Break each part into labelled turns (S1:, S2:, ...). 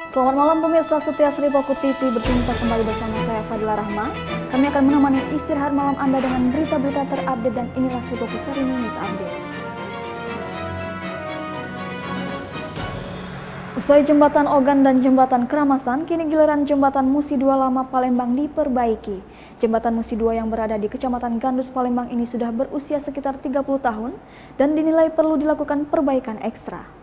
S1: Selamat malam pemirsa setia Sri Poku TV, berjumpa kembali bersama saya Fadila Rahma. Kami akan menemani istirahat malam Anda dengan berita-berita terupdate dan inilah Sri Poku Seri News Update. Usai jembatan Ogan dan jembatan Keramasan, kini giliran jembatan Musi 2 Lama Palembang diperbaiki. Jembatan Musi 2 yang berada di Kecamatan Gandus Palembang ini sudah berusia sekitar 30 tahun dan dinilai perlu dilakukan perbaikan ekstra.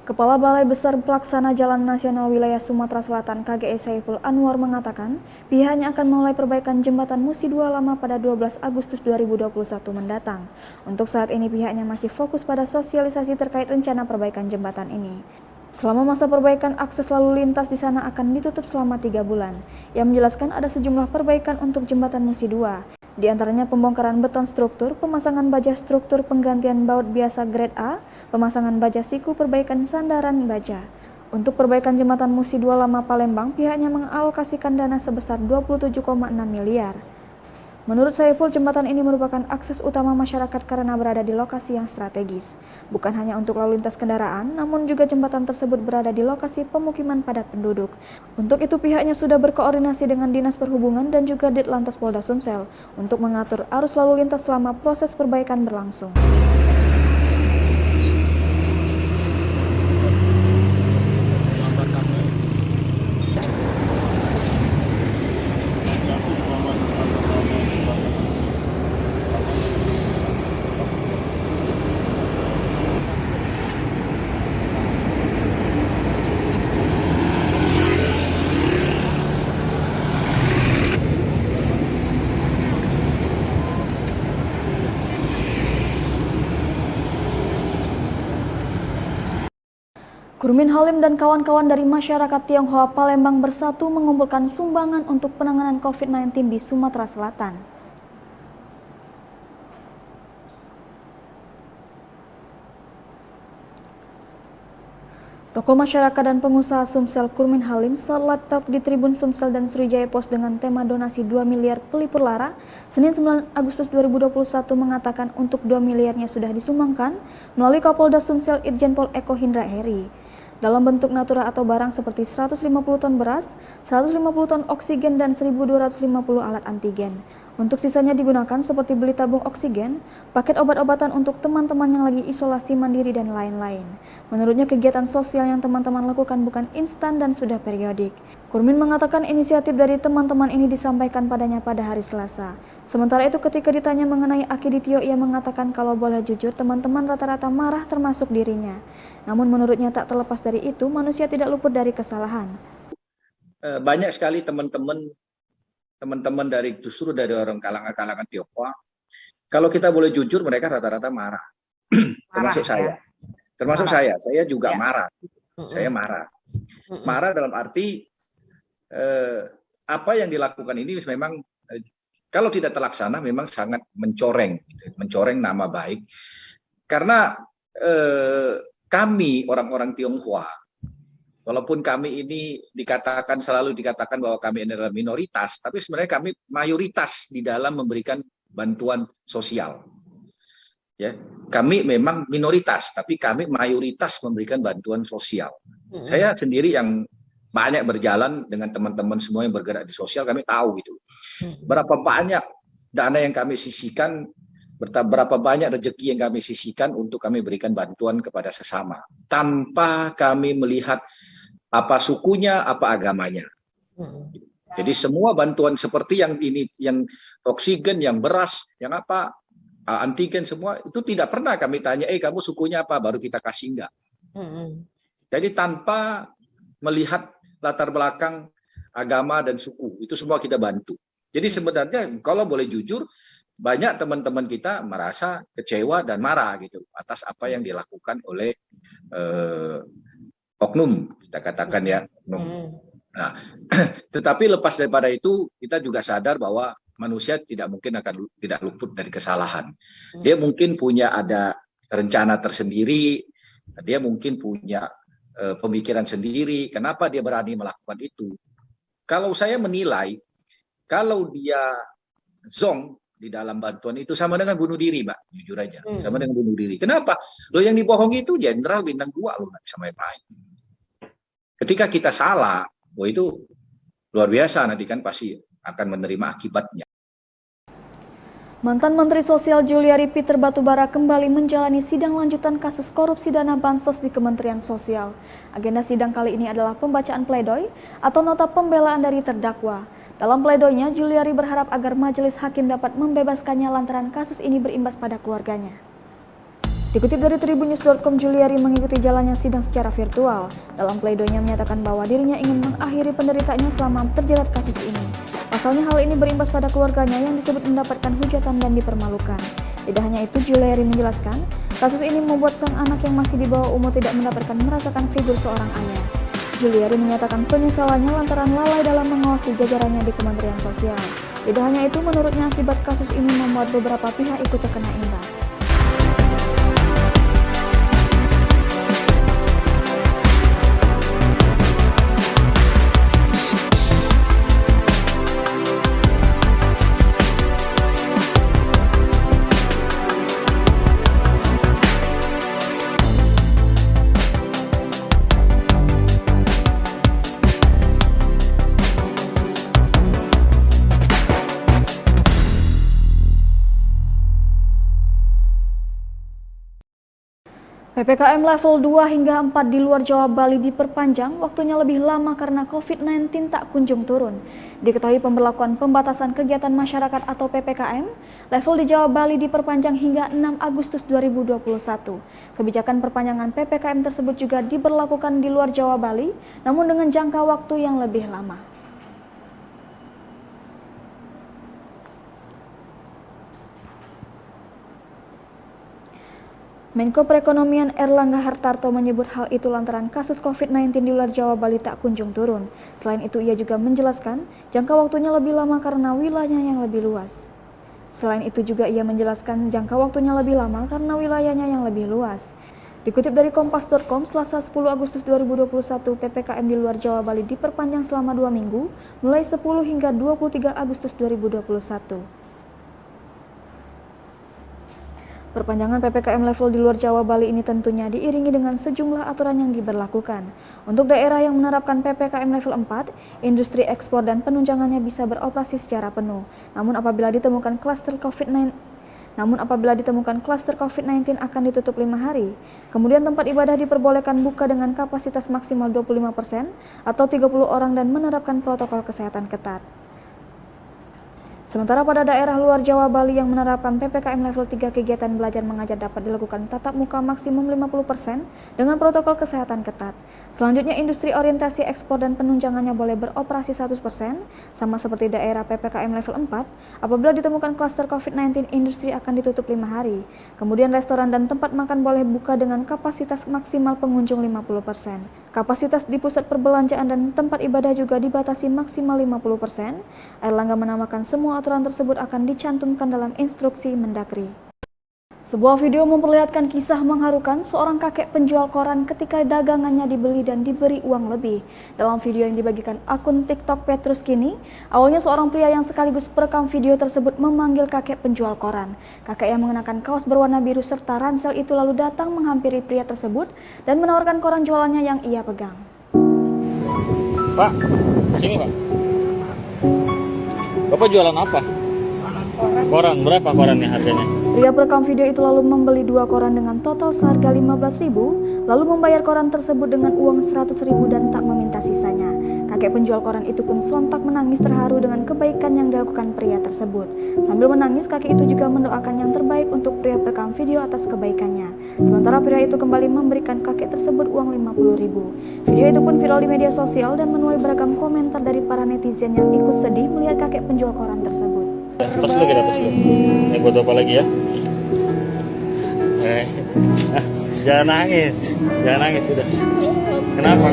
S1: Kepala Balai Besar Pelaksana Jalan Nasional Wilayah Sumatera Selatan KGE Saiful Anwar mengatakan pihaknya akan memulai perbaikan jembatan Musi 2 Lama pada 12 Agustus 2021 mendatang. Untuk saat ini pihaknya masih fokus pada sosialisasi terkait rencana perbaikan jembatan ini. Selama masa perbaikan, akses lalu lintas di sana akan ditutup selama 3 bulan. Ia menjelaskan ada sejumlah perbaikan untuk jembatan Musi 2. Di antaranya pembongkaran beton struktur, pemasangan baja struktur, penggantian baut biasa grade A, pemasangan baja siku, perbaikan sandaran baja. Untuk perbaikan jembatan Musi 2 Lama Palembang, pihaknya mengalokasikan dana sebesar 27,6 miliar. Menurut Saiful, jembatan ini merupakan akses utama masyarakat karena berada di lokasi yang strategis. Bukan hanya untuk lalu lintas kendaraan, namun juga jembatan tersebut berada di lokasi pemukiman padat penduduk. Untuk itu pihaknya sudah berkoordinasi dengan Dinas Perhubungan dan juga Ditlantas Polda Sumsel untuk mengatur arus lalu lintas selama proses perbaikan berlangsung. Kurmin Halim dan kawan-kawan dari masyarakat Tionghoa Palembang bersatu mengumpulkan sumbangan untuk penanganan COVID-19 di Sumatera Selatan. Tokoh masyarakat dan pengusaha Sumsel Kurmin Halim saat laptop di Tribun Sumsel dan Sriwijaya Pos dengan tema donasi 2 miliar pelipur lara, Senin 9 Agustus 2021 mengatakan untuk 2 miliarnya sudah disumbangkan melalui Kapolda Sumsel Irjen Pol Eko Hindra Heri. Dalam bentuk natura atau barang seperti 150 ton beras, 150 ton oksigen, dan 1.250 alat antigen. Untuk sisanya digunakan seperti beli tabung oksigen, paket obat-obatan untuk teman-teman yang lagi isolasi mandiri, dan lain-lain. Menurutnya kegiatan sosial yang teman-teman lakukan bukan instan dan sudah periodik. Kurmin mengatakan inisiatif dari teman-teman ini disampaikan padanya pada hari Selasa. Sementara itu ketika ditanya mengenai Akiditio, ia mengatakan kalau boleh jujur teman-teman rata-rata marah termasuk dirinya. Namun menurutnya tak terlepas dari itu, manusia tidak luput dari kesalahan.
S2: Banyak sekali teman-teman dari justru dari orang kalangan Tionghoa. Kalau kita boleh jujur, mereka rata-rata marah. Termasuk saya. Termasuk saya juga marah. Saya marah. Marah dalam arti apa yang dilakukan ini memang kalau tidak terlaksana memang sangat mencoreng nama baik. Karena kami orang-orang Tionghoa, walaupun kami ini selalu dikatakan bahwa kami ini adalah minoritas, tapi sebenarnya kami mayoritas di dalam memberikan bantuan sosial. Ya, kami memang minoritas, tapi kami mayoritas memberikan bantuan sosial. Saya sendiri yang banyak berjalan dengan teman-teman semua yang bergerak di sosial, kami tahu gitu. Berapa banyak dana yang kami sisihkan, berapa banyak rezeki yang kami sisihkan untuk kami berikan bantuan kepada sesama, tanpa kami melihat apa sukunya, apa agamanya. Jadi semua bantuan seperti yang ini, yang oksigen, yang beras, yang apa, antigen, semua itu tidak pernah kami tanya, kamu sukunya apa, baru kita kasih, enggak. Jadi tanpa melihat latar belakang agama dan suku, itu semua kita bantu. Jadi sebenarnya kalau boleh jujur, banyak teman-teman kita merasa kecewa dan marah gitu atas apa yang dilakukan oleh oknum, kita katakan ya. Nah, tetapi lepas daripada itu, kita juga sadar bahwa manusia tidak mungkin akan tidak luput dari kesalahan. Dia mungkin punya ada rencana tersendiri, dia mungkin punya pemikiran sendiri. Kenapa dia berani melakukan itu? Kalau saya menilai, kalau dia zong, di dalam bantuan itu sama dengan bunuh diri, Mbak. Jujur aja, sama dengan bunuh diri. Kenapa? Lo yang dibohongi itu jenderal bintang 2, lo nggak bisa main-main. Ketika kita salah, itu luar biasa, nanti kan pasti akan menerima akibatnya.
S1: Mantan Menteri Sosial Juliari Peter Batubara kembali menjalani sidang lanjutan kasus korupsi dana bansos di Kementerian Sosial. Agenda sidang kali ini adalah pembacaan pledoi atau nota pembelaan dari terdakwa. Dalam pledoinya, Juliari berharap agar majelis hakim dapat membebaskannya lantaran kasus ini berimbas pada keluarganya. Dikutip dari tribunnews.com, Juliari mengikuti jalannya sidang secara virtual. Dalam pledoinya menyatakan bahwa dirinya ingin mengakhiri penderitaannya selama terjerat kasus ini. Pasalnya hal ini berimbas pada keluarganya yang disebut mendapatkan hujatan dan dipermalukan. Tidak hanya itu, Juliari menjelaskan, kasus ini membuat sang anak yang masih di bawah umur tidak merasakan figur seorang ayah. Juliari menyatakan penyesalannya lantaran lalai dalam mengawasi jajarannya di Kementerian Sosial. Tidak hanya itu, menurutnya akibat kasus ini membuat beberapa pihak ikut terkena imbas. PPKM level 2 hingga 4 di luar Jawa Bali diperpanjang, waktunya lebih lama karena COVID-19 tak kunjung turun. Diketahui pemberlakuan pembatasan kegiatan masyarakat atau PPKM, level di Jawa Bali diperpanjang hingga 6 Agustus 2021. Kebijakan perpanjangan PPKM tersebut juga diberlakukan di luar Jawa Bali, namun dengan jangka waktu yang lebih lama. Menko Perekonomian Erlangga Hartarto menyebut hal itu lantaran kasus COVID-19 di luar Jawa Bali tak kunjung turun. Selain itu, ia juga menjelaskan jangka waktunya lebih lama karena wilayahnya yang lebih luas. Dikutip dari Kompas.com, Selasa 10 Agustus 2021, PPKM di luar Jawa Bali diperpanjang selama 2 minggu, mulai 10 hingga 23 Agustus 2021. Perpanjangan PPKM level di luar Jawa Bali ini tentunya diiringi dengan sejumlah aturan yang diberlakukan. Untuk daerah yang menerapkan PPKM level 4, industri ekspor dan penunjangannya bisa beroperasi secara penuh. Namun apabila ditemukan klaster COVID-19 akan ditutup 5 hari. Kemudian tempat ibadah diperbolehkan buka dengan kapasitas maksimal 25% atau 30 orang dan menerapkan protokol kesehatan ketat. Sementara pada daerah luar Jawa Bali yang menerapkan PPKM level 3, kegiatan belajar mengajar dapat dilakukan tatap muka maksimum 50% dengan protokol kesehatan ketat. Selanjutnya, industri orientasi ekspor dan penunjangannya boleh beroperasi 100%, sama seperti daerah PPKM level 4. Apabila ditemukan klaster COVID-19, industri akan ditutup 5 hari. Kemudian restoran dan tempat makan boleh buka dengan kapasitas maksimal pengunjung 50%. Kapasitas di pusat perbelanjaan dan tempat ibadah juga dibatasi maksimal 50%. Erlangga menamakan semua aturan tersebut akan dicantumkan dalam instruksi Mendagri. Sebuah video memperlihatkan kisah mengharukan seorang kakek penjual koran ketika dagangannya dibeli dan diberi uang lebih. Dalam video yang dibagikan akun TikTok Petrus Kini, awalnya seorang pria yang sekaligus perekam video tersebut memanggil kakek penjual koran. Kakek yang mengenakan kaos berwarna biru serta ransel itu lalu datang menghampiri pria tersebut dan menawarkan koran jualannya yang ia pegang.
S3: Pak, sini Pak. Bapak jualan apa? Koran, berapa korannya harganya?
S1: Pria perekam video itu lalu membeli 2 koran dengan total seharga 15.000, lalu membayar koran tersebut dengan uang 100.000 dan tak meminta sisanya. Kakek penjual koran itu pun sontak menangis terharu dengan kebaikan yang dilakukan pria tersebut. Sambil menangis, kakek itu juga mendoakan yang terbaik untuk pria perekam video atas kebaikannya. Sementara pria itu kembali memberikan kakek tersebut uang 50.000. Video itu pun viral di media sosial dan menuai beragam komentar dari para netizen yang ikut sedih melihat kakek penjual koran tersebut.
S3: Terus dulu kita terus dulu. Ini buat Bapak lagi ya. Jangan nangis sudah. Kenapa?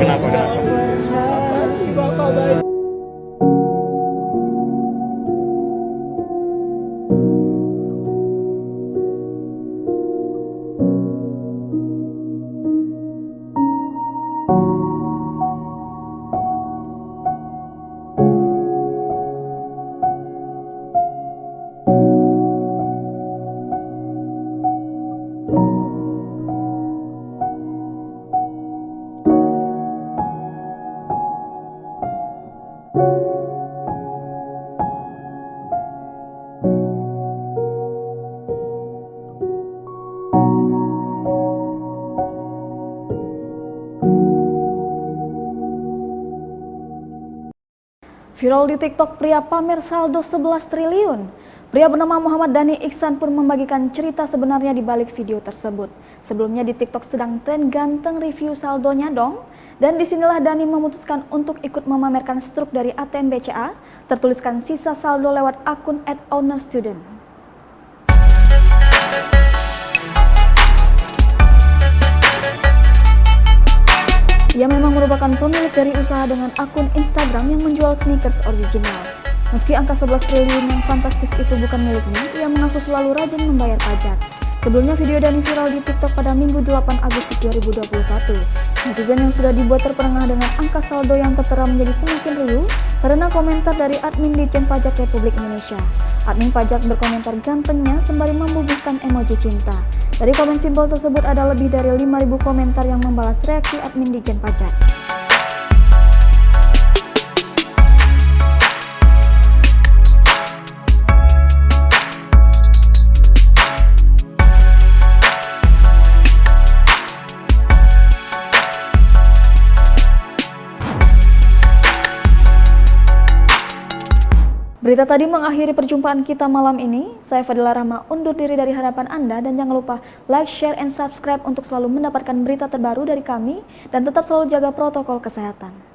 S1: Viral di TikTok, pria pamer saldo 11 triliun. Pria bernama Muhammad Dhani Iksan pun membagikan cerita sebenarnya di balik video tersebut. Sebelumnya di TikTok sedang tren ganteng review saldonya dong. Dan disinilah Dhani memutuskan untuk ikut memamerkan struk dari ATM BCA, tertuliskan sisa saldo lewat akun @ownerstudent. Ia memang merupakan pemilik dari usaha dengan akun Instagram yang menjual sneakers original. Meski angka 11 triliun yang fantastis itu bukan miliknya, ia mengaku selalu rajin membayar pajak. Sebelumnya video Dhani viral di TikTok pada Minggu 8 Agustus 2021. Netizen yang sudah dibuat terperangah dengan angka saldo yang tertera menjadi semakin riuh karena komentar dari admin Ditjen Pajak Republik Indonesia. Admin pajak berkomentar gantengnya sembari membubuhkan emoji cinta. Dari komen simbol tersebut ada lebih dari 5.000 komentar yang membalas reaksi admin Ditjen Pajak. Berita tadi mengakhiri perjumpaan kita malam ini. Saya Fadila Rahma undur diri dari hadapan Anda dan jangan lupa like, share, and subscribe untuk selalu mendapatkan berita terbaru dari kami dan tetap selalu jaga protokol kesehatan.